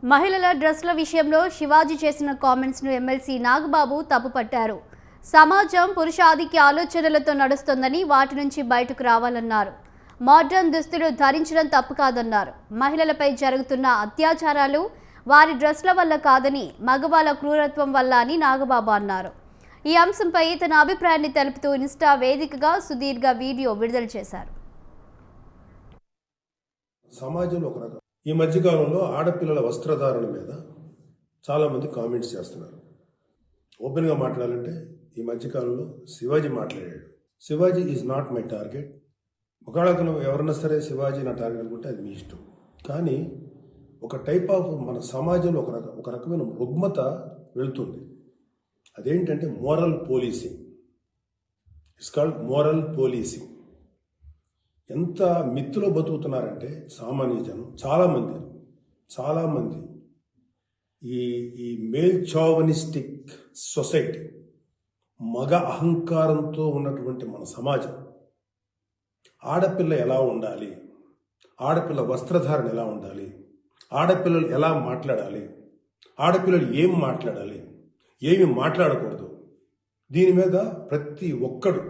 మహిళల డ్రెస్ల విషయంలో శివాజీ చేసిన కామెంట్స్ను ఎమ్మెల్సీ నాగబాబు తప్పుపట్టారు. సమాజం పురుషాధిక్య ఆలోచనలతో నడుస్తోందని వాటి నుంచి బయటకు రావాలన్నారు. మోడర్న్ దుస్తులు ధరించడం తప్పు కాదన్నారు. మహిళలపై జరుగుతున్న అత్యాచారాలు వారి డ్రెస్ల వల్ల కాదని, మగవాళ్ళ క్రూరత్వం వల్ల అని నాగబాబు అన్నారు. ఈ అంశంపై తన అభిప్రాయాన్ని తెలుపుతూ ఇన్స్టా వేదికగా సుదీర్ఘ వీడియో విడుదల చేశారు. సమాజంలో ఒక రకం ఈ మధ్యకాలంలో ఆడపిల్లల వస్త్రధారణ మీద చాలామంది కామెంట్స్ చేస్తున్నారు. ఓపెన్గా మాట్లాడాలంటే ఈ మధ్యకాలంలో శివాజీ మాట్లాడాడు. Shivaji is not my target. ఒకవేళ ఎవరన్నా సరే శివాజీ నా టార్గెట్ అనుకుంటే అది మీ ఇష్టం. కానీ ఒక టైప్ ఆఫ్ మన సమాజంలో ఒక రకమైన రుగ్మత వెళుతుంది. అదేంటంటే moral policing. It's called moral policing. ఎంత మిత్తులో బతుకుతున్నారంటే సామాన్య జనం చాలామంది ఈ మేల్ చావనిస్టిక్ సొసైటీ, మగ అహంకారంతో ఉన్నటువంటి మన సమాజం, ఆడపిల్ల ఎలా ఉండాలి, ఆడపిల్ల వస్త్రధారణ ఎలా ఉండాలి, ఆడపిల్లలు ఎలా మాట్లాడాలి, ఆడపిల్లలు ఏం మాట్లాడాలి, ఏమి మాట్లాడకూడదు, దీని మీద ప్రతి ఒక్కడు